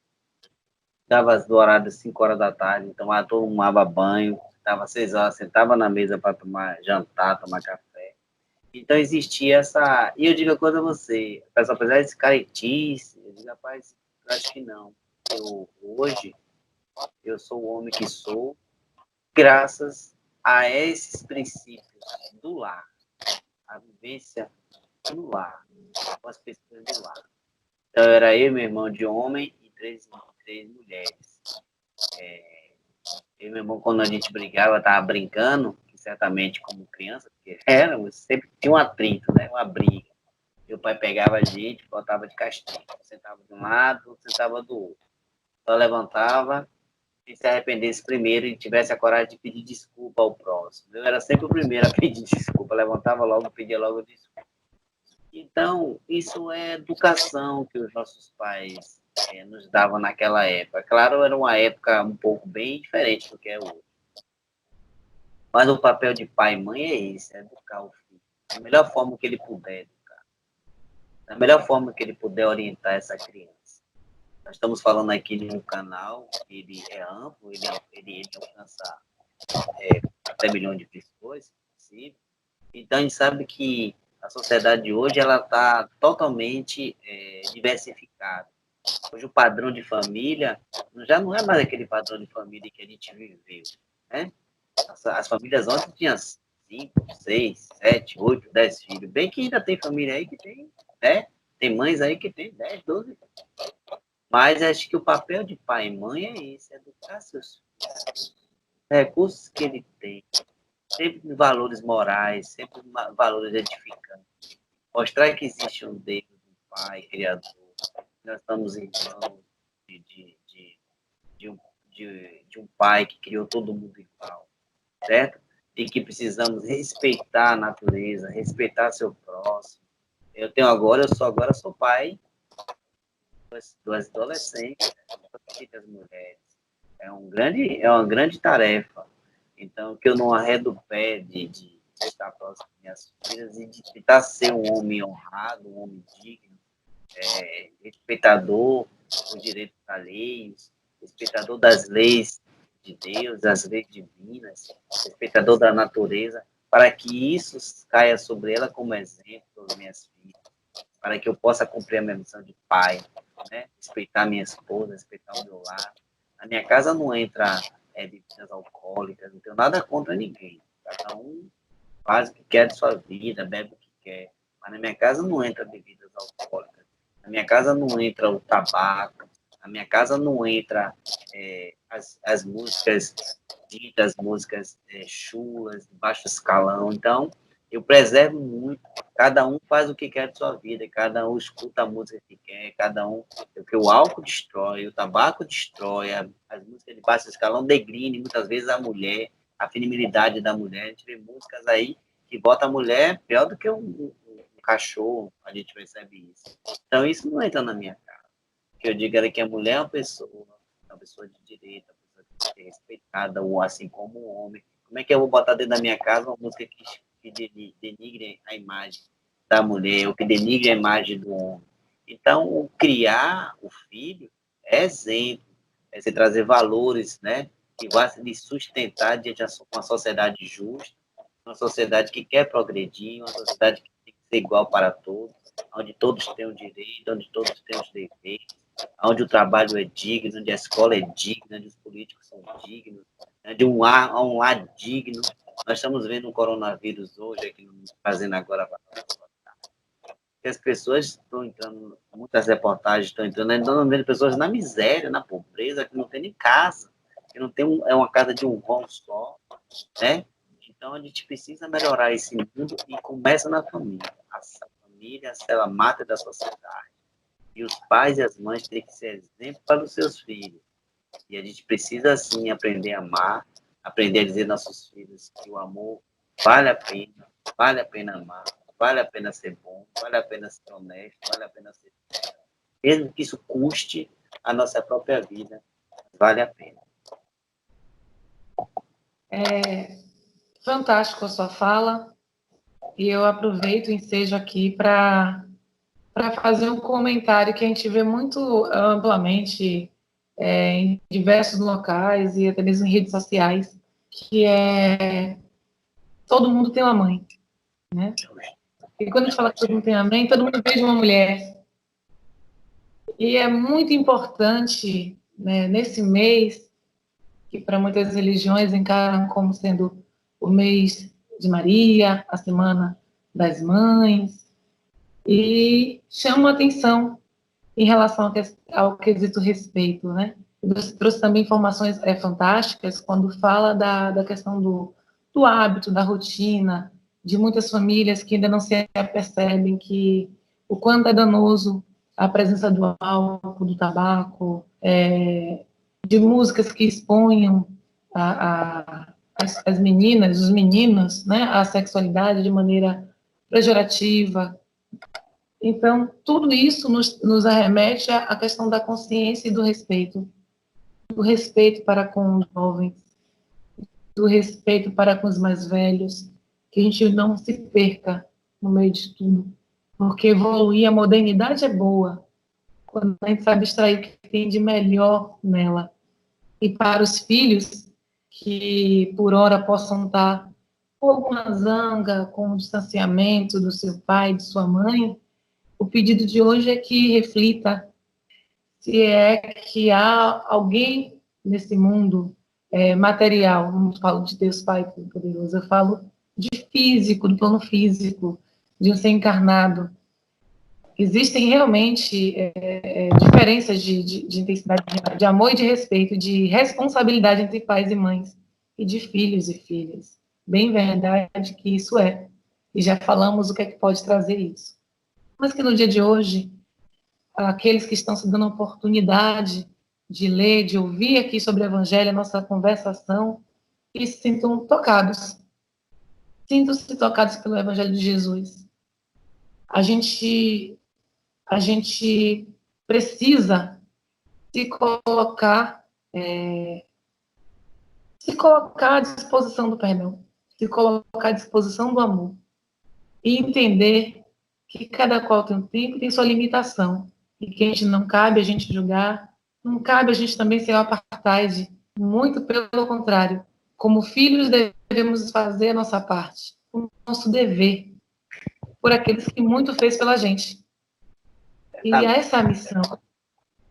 Dava do horário das 5 horas da tarde, tomava banho, estava 6 horas, sentava na mesa para tomar jantar, tomar café. Então existia essa. E eu digo a coisa a você, apesar desse caretice, eu digo, rapaz, eu acho que não. Hoje, eu sou o homem que sou, graças a esses princípios do lar, a vivência do lar, com as pessoas do lar. Então, era eu e meu irmão de homem e três mulheres. Eu e meu irmão, quando a gente brigava, estava brincando, certamente como criança, porque sempre tinha um atrito, né? Uma briga. Meu pai pegava a gente, botava de castigo. Sentava de um lado, sentava do outro. Só levantava e se arrependesse primeiro e tivesse a coragem de pedir desculpa ao próximo. Eu era sempre o primeiro a pedir desculpa. Levantava logo, pedia logo desculpa. Então, isso é educação que os nossos pais nos davam naquela época. Claro, era uma época um pouco bem diferente do que é hoje. Mas o papel de pai e mãe é esse, é educar o filho. Da melhor forma que ele puder educar. Da melhor forma que ele puder orientar essa criança. Nós estamos falando aqui de um canal, ele é amplo, ele alcança até milhões de pessoas, se possível. Então, a gente sabe que a sociedade de hoje ela está totalmente diversificada. Hoje, o padrão de família já não é mais aquele padrão de família que a gente viveu, né? As famílias ontem tinham 5, 6, 7, 8, 10 filhos. Bem que ainda tem família aí que tem, né? Tem mães aí que tem 10, 12. Mas acho que o papel de pai e mãe é esse, educar seus filhos. Recursos que ele tem, sempre valores morais, sempre valores edificantes. Mostrar que existe um Deus, um Pai, Criador. Nós estamos irmãos de um Pai que criou todo mundo igual, certo? E que precisamos respeitar a natureza, respeitar seu próximo. Eu sou pai duas adolescentes, das mulheres. É uma grande tarefa. Então, que eu não arredo o pé de estar próximo das minhas filhas e de tentar ser um homem honrado, um homem digno, respeitador dos direitos alheios, respeitador das leis de Deus, das leis divinas, respeitador da natureza, para que isso caia sobre ela como exemplo para as minhas filhas, para que eu possa cumprir a minha missão de pai, né? Respeitar minha esposa, respeitar o meu lar. Na minha casa não entra bebidas alcoólicas, não tenho nada contra ninguém. Cada um faz o que quer de sua vida, bebe o que quer. Mas na minha casa não entra bebidas alcoólicas. Na minha casa não entra o tabaco. Na minha casa não entra as músicas ditas, músicas chulas, de baixo escalão. Então, eu preservo muito. Cada um faz o que quer de sua vida, cada um escuta a música que quer, cada um. Porque o álcool destrói, o tabaco destrói, as músicas de baixo escalão degrinem muitas vezes a mulher, a feminilidade da mulher. A gente vê músicas aí que botam a mulher pior do que um cachorro, a gente percebe isso. Então, isso não entra na minha cara. O que eu digo era que a mulher é uma pessoa de direito, uma pessoa que tem que ser respeitada, ou assim como um homem. Como é que eu vou botar dentro da minha casa uma música que denigre a imagem da mulher, ou que denigre a imagem do homem? Então, criar o filho é exemplo, é você trazer valores, né, que vá lhe sustentar diante de uma sociedade justa, uma sociedade que quer progredir, uma sociedade que tem que ser igual para todos, onde todos têm o direito, onde todos têm os deveres, onde o trabalho é digno, onde a escola é digna, onde os políticos são dignos, onde um lar digno. Nós estamos vendo um coronavírus hoje, aqui, fazendo agora, que as pessoas estão entrando, muitas reportagens estão entrando vendo pessoas na miséria, na pobreza, que não tem nem casa, que não tem é uma casa de um vão só, né? Então, a gente precisa melhorar esse mundo e começa na família. A família é a mata da sociedade. E os pais e as mães têm que ser exemplo para os seus filhos. E a gente precisa, sim, aprender a amar, aprender a dizer aos nossos filhos que o amor vale a pena amar, vale a pena ser bom, vale a pena ser honesto, vale a pena ser... Mesmo que isso custe a nossa própria vida, vale a pena. É fantástico a sua fala, e eu aproveito o ensejo aqui para fazer um comentário que a gente vê muito amplamente em diversos locais e até mesmo em redes sociais, que é todo mundo tem uma mãe, né? E quando a gente fala que todo mundo tem uma mãe, todo mundo veja uma mulher. E é muito importante, né, nesse mês, que para muitas religiões encaram como sendo o mês de Maria, a Semana das Mães, e chama atenção em relação ao quesito respeito, né? Você trouxe também informações fantásticas quando fala da questão do hábito, da rotina, de muitas famílias que ainda não se apercebem que o quanto é danoso a presença do álcool, do tabaco, de músicas que exponham as meninas, os meninos, né, à sexualidade de maneira pejorativa. Então, tudo isso nos arremete à questão da consciência e do respeito para com os jovens, do respeito para com os mais velhos, que a gente não se perca no meio de tudo, porque evoluir, a modernidade é boa, quando a gente sabe extrair o que tem de melhor nela. E para os filhos, que por hora possam estar com alguma zanga, com o distanciamento do seu pai, de sua mãe, o pedido de hoje é que reflita se é que há alguém nesse mundo material, não falo de Deus Pai Todo-Poderoso, eu falo de físico, do plano físico, de um ser encarnado. Existem realmente diferenças de intensidade, de amor e de respeito, de responsabilidade entre pais e mães, e de filhos e filhas. Bem verdade que isso é. E já falamos o que é que pode trazer isso. Mas que no dia de hoje, aqueles que estão se dando a oportunidade de ler, de ouvir aqui sobre o Evangelho, a nossa conversação, e se sintam tocados. Sintam-se tocados pelo Evangelho de Jesus. A gente precisa se colocar à disposição do perdão, se colocar à disposição do amor, e entender que cada qual tem um tempo e tem sua limitação, e que a gente não cabe a gente julgar, não cabe a gente também ser o apartheid, muito pelo contrário. Como filhos, devemos fazer a nossa parte, o nosso dever, por aqueles que muito fez pela gente. E essa é a missão.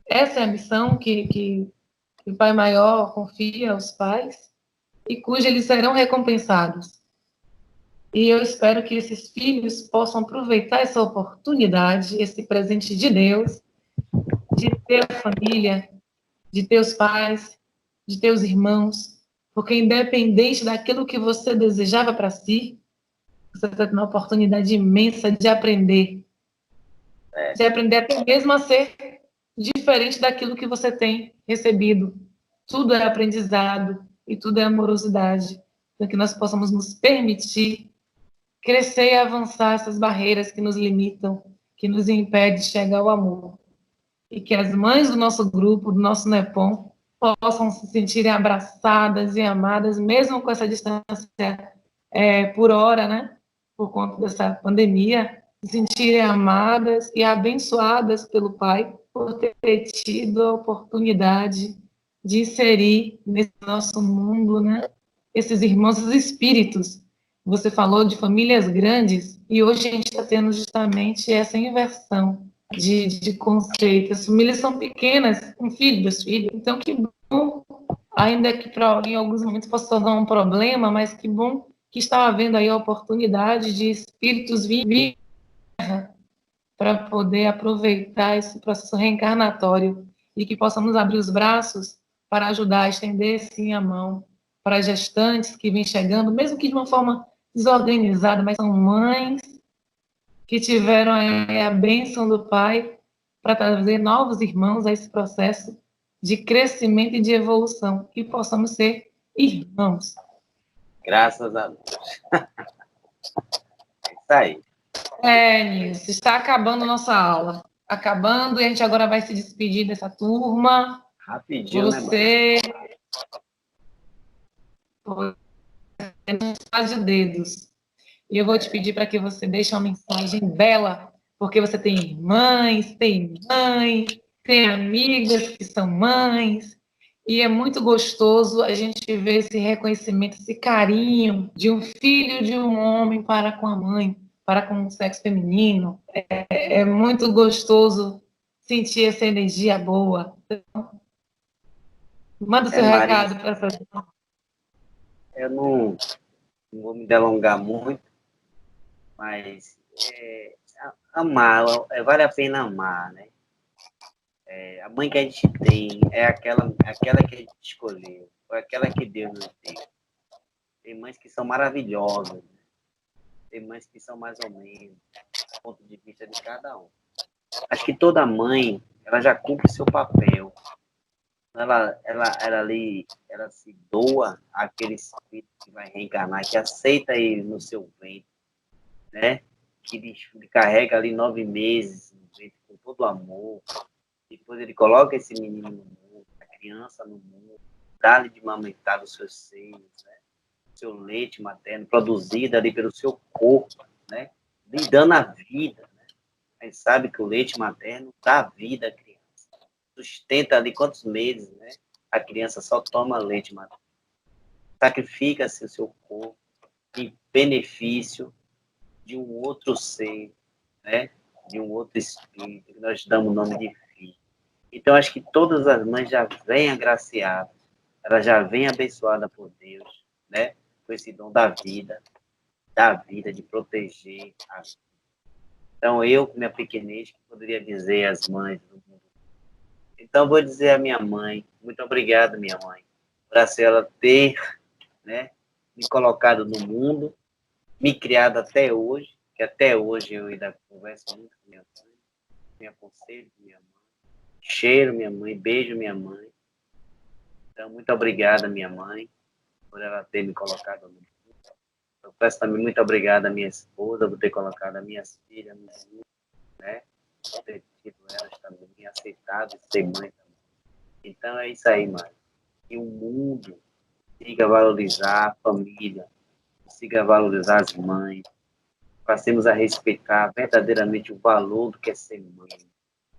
Essa é a missão que o Pai Maior confia aos pais e cuja eles serão recompensados. E eu espero que esses filhos possam aproveitar essa oportunidade, esse presente de Deus, de ter a família, de ter os pais, de ter os irmãos, porque independente daquilo que você desejava para si, você está tendo uma oportunidade imensa de aprender até mesmo a ser diferente daquilo que você tem recebido. Tudo é aprendizado e tudo é amorosidade, para que nós possamos nos permitir crescer e avançar essas barreiras que nos limitam, que nos impedem de chegar ao amor. E que as mães do nosso grupo, do nosso NEPOM, possam se sentirem abraçadas e amadas, mesmo com essa distância por hora, né? Por conta dessa pandemia, se sentirem amadas e abençoadas pelo Pai por ter tido a oportunidade de inserir nesse nosso mundo, né? Esses irmãos, esses espíritos. Você falou de famílias grandes e hoje a gente está tendo justamente essa inversão de conceito. As famílias são pequenas, um filho, dois filhos, então que bom, ainda que em alguns momentos possa tornar um problema, mas que bom que está havendo aí a oportunidade de espíritos vir para poder aproveitar esse processo reencarnatório e que possamos abrir os braços para ajudar a estender, sim, a mão para as gestantes que vêm chegando, mesmo que de uma forma desorganizada, mas são mães que tiveram a bênção do Pai para trazer novos irmãos a esse processo de crescimento e de evolução, que possamos ser irmãos. Graças a Deus. É isso aí. Nilson, está acabando nossa aula. Acabando, e a gente agora vai se despedir dessa turma. Rapidinho, né, mãe? Você faz de dedos. E eu vou te pedir para que você deixe uma mensagem bela, porque você tem irmãs, tem mãe, tem amigas que são mães, e é muito gostoso a gente ver esse reconhecimento, esse carinho de um filho de um homem para com a mãe, para com o sexo feminino. É muito gostoso sentir essa energia boa. Então, manda o seu Maria, recado para essa. eu não vou me delongar muito, mas amar, vale a pena amar, né? A mãe que a gente tem é aquela que a gente escolheu, foi aquela que Deus nos deu. Tem mães que são maravilhosas, né? Tem mães que são mais ou menos, do ponto de vista de cada um. Acho que toda mãe, ela já cumpre seu papel. Ela se doa àquele espírito que vai reencarnar, que aceita ele no seu ventre, né? Que lhe carrega ali 9 meses no ventre com todo amor. Depois ele coloca esse menino no mundo, a criança no mundo, dá-lhe de amamentar os seus seios, né? Seu leite materno, produzido ali pelo seu corpo, né? Lhe dando a vida, né? A gente sabe que o leite materno dá vida à criança. Sustenta ali quantos meses, né? A criança só toma leite materno. Sacrifica-se o seu corpo em benefício de um outro ser, né? De um outro espírito, que nós damos o nome de filho. Então, acho que todas as mães já vêm agraciadas, elas já vêm abençoadas por Deus, né? Com esse dom da vida, de proteger a vida. Então, eu, com minha pequenez, poderia dizer às mães do mundo. Então, vou dizer à minha mãe, muito obrigado, minha mãe, por ela ter, né, me colocado no mundo, me criado até hoje, que até hoje eu ainda converso muito com minha mãe, me aconselho com minha mãe, cheiro minha mãe, beijo minha mãe. Então, muito obrigada, minha mãe, por ela ter me colocado no mundo. Eu peço também muito obrigado à minha esposa por ter colocado as minhas filhas no mundo, né? Por ter tido elas também, aceitado ser mãe também. Então, é isso aí, mãe. Que o mundo consiga valorizar a família, consiga valorizar as mães, passemos a respeitar verdadeiramente o valor do que é ser mãe,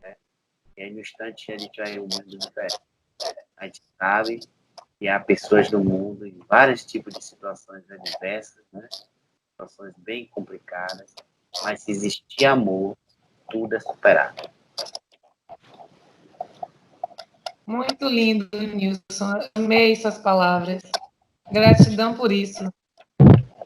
né? E aí, no instante, a gente vai um mundo diferente. A gente sabe que há pessoas no mundo em vários tipos de situações, né, diversas, né? Situações bem complicadas, mas se existir amor, tudo é superado. Muito lindo, Nilson. Amei suas palavras. Gratidão por isso.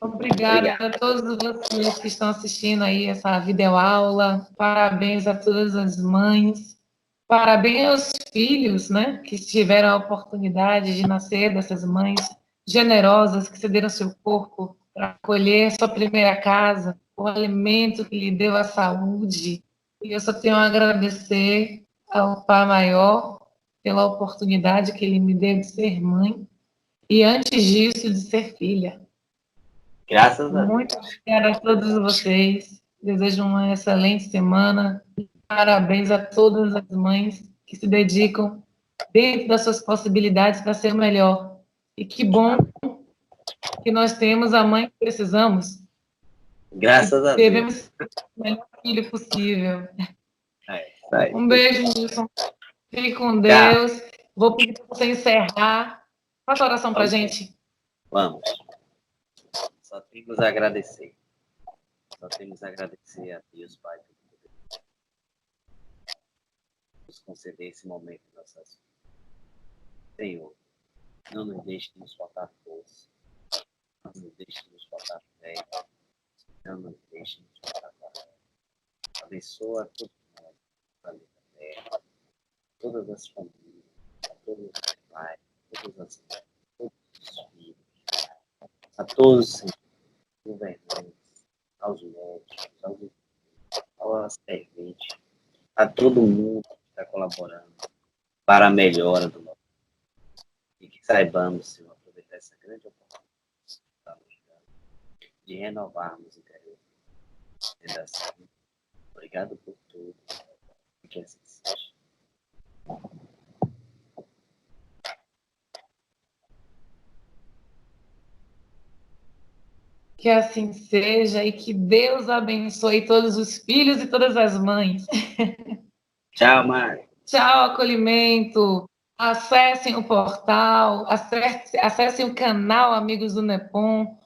Obrigada Obrigado. a todos vocês que estão assistindo aí essa videoaula. Parabéns a todas as mães. Parabéns aos filhos, né, que tiveram a oportunidade de nascer dessas mães generosas que cederam seu corpo para acolher sua primeira casa, o alimento que lhe deu a saúde. E eu só tenho a agradecer ao Pai Maior pela oportunidade que ele me deu de ser mãe e, antes disso, de ser filha. Graças a Muito Deus. obrigada a todos vocês. Desejo uma excelente semana. Parabéns a todas as mães que se dedicam dentro das suas possibilidades para ser o melhor. E que bom que nós temos a mãe que precisamos Graças e a Deus. devemos ser o melhor filho possível. Isso aí. Um beijo, Nilson. Fique com Tchau. Deus. Vou pedir para você encerrar. Faça a oração para a Ok. gente. Vamos. Só temos a agradecer. Só temos a agradecer a Deus, Pai. nos conceder esse momento em nossas vidas. Senhor, não nos deixe nos faltar força, não nos deixe nos faltar fé, não nos deixe nos faltar coragem. Abençoa todo mundo, planeta Terra, todas as famílias, todos os pais, todas as mães, todos os filhos, a todos os governantes, aos médicos, aos serventes, a todo mundo que está colaborando para a melhora do nosso país. E que saibamos, Senhor, aproveitar essa grande oportunidade que está nos dando de renovarmos o interior. Sendo assim, obrigado por tudo. E que assim seja. Que assim seja e que Deus abençoe todos os filhos e todas as mães. Tchau, Mari. Tchau, acolhimento. Acessem o portal, acessem o canal Amigos do NEPOM.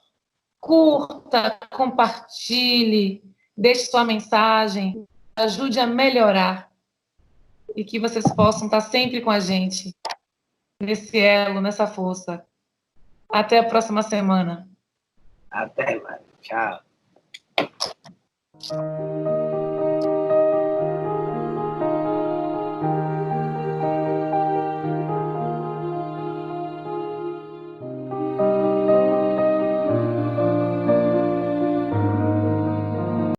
Curta, compartilhe, deixe sua mensagem, ajude a melhorar. E que vocês possam estar sempre com a gente, nesse elo, nessa força. Até a próxima semana. Até, Mari. Tchau.